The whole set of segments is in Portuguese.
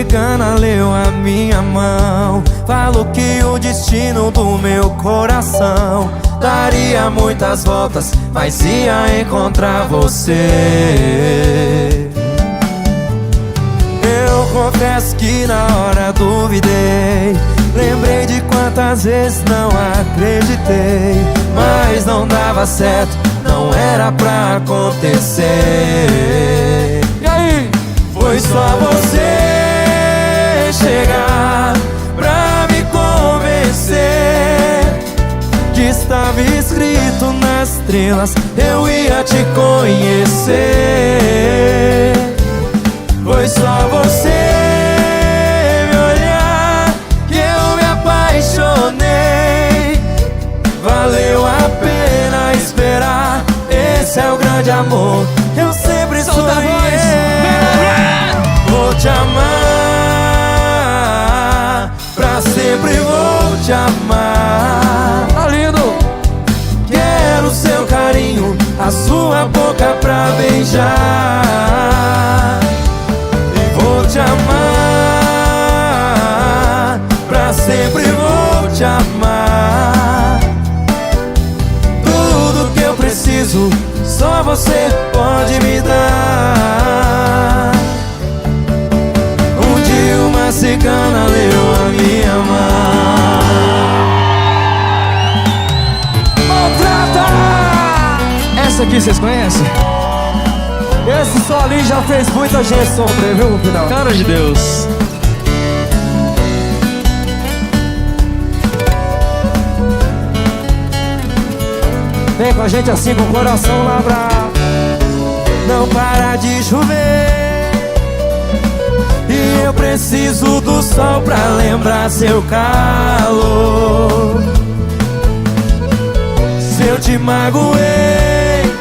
cigana leu a minha mão, falou que o destino do meu coração daria muitas voltas, mas ia encontrar você. Eu confesso que na hora duvidei, lembrei de quantas vezes não acreditei, mas não dava certo, não era pra acontecer. E aí? Foi só você chegar pra me convencer que estava escrito nas estrelas, eu ia te conhecer. Foi só você me olhar que eu me apaixonei. Valeu a pena esperar, esse é o grande amor. Eu sempre sonhei. Vou te amar, pra sempre vou te amar. Tá lindo! Quero seu carinho, a sua boca pra beijar. Vou te amar, pra sempre vou te amar. Tudo que eu preciso, só você pode me dar. Um dia uma cigana leu a minha mão. Maltrata! Essa aqui vocês conhecem? Esse solinho já fez muita gente sofrer, viu, Vidal? Cara de Deus. Vem com a gente assim com o coração lá pra... Não para de chover e eu preciso do sol pra lembrar seu calor. Se eu te magoei,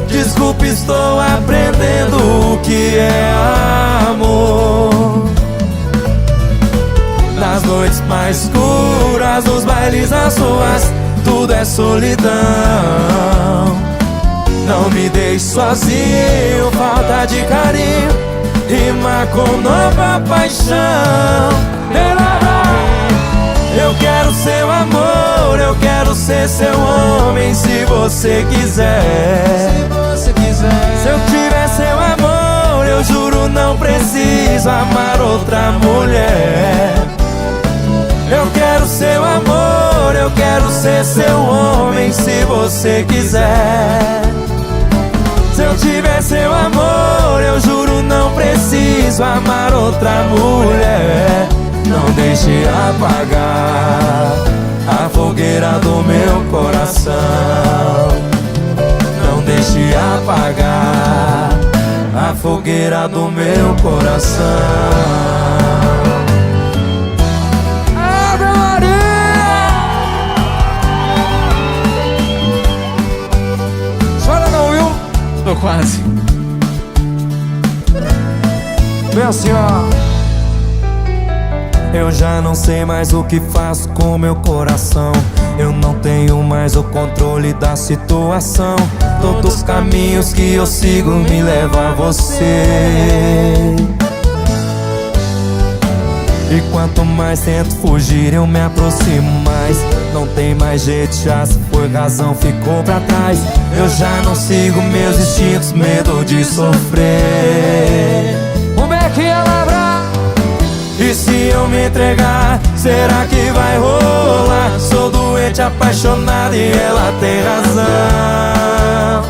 desculpe, estou aprendendo o que é amor. Nas noites mais escuras, nos bailes, nas ruas, tudo é solidão. Não me deixe sozinho, falta de carinho rima com nova paixão. Eu quero seu amor, eu quero ser seu homem, se você quiser. Se eu tiver seu amor, eu juro não preciso amar outra mulher. Eu quero seu amor, eu quero ser seu homem, se você quiser. Se eu tiver seu amor, eu juro não preciso amar outra mulher. Não deixe apagar a fogueira do meu coração. Não deixe apagar a fogueira do meu coração. Ave Maria! Chora não, viu? Tô quase. Vem assim, ó. Eu já não sei mais o que faço com meu coração. Eu não tenho mais o controle da situação. Todos os caminhos que eu sigo me levam a você. E quanto mais tento fugir, eu me aproximo mais. Não tem mais jeito, já se foi, razão ficou pra trás. Eu já não sigo meus instintos, medo de sofrer. O Bequinha Labra! E se eu me entregar, será que vai rolar? Sou doente, apaixonado e ela tem razão.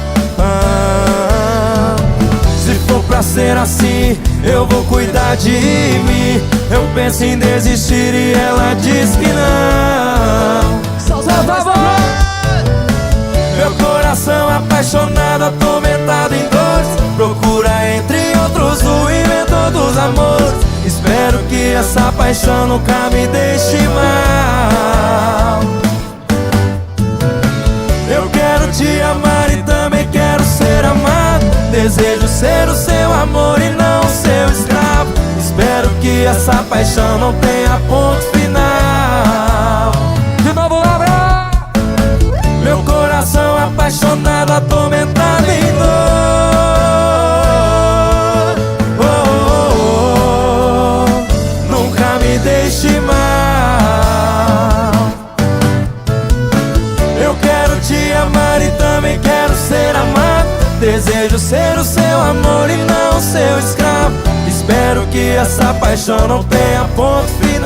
Se for pra ser assim, eu vou cuidar de mim. Eu penso em desistir e ela diz que não. Meu coração apaixonado, atormentado em dores, procura entre outros o inventor dos amores. Espero que essa paixão nunca me deixe mal. Eu quero te amar e também quero ser amado. Desejo ser o seu amor e não o seu escravo. Espero que essa paixão não tenha ponto final. De novo, Labra! Meu coração apaixonado, atormentado em dor. Oh, oh, oh, oh. triste e mal. Eu quero te amar e também quero ser amado. Desejo ser o seu amor e não o seu escravo. Espero que essa paixão não tenha ponto final.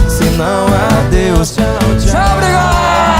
Se não, adeus, tchau, tchau. Tchau, obrigado!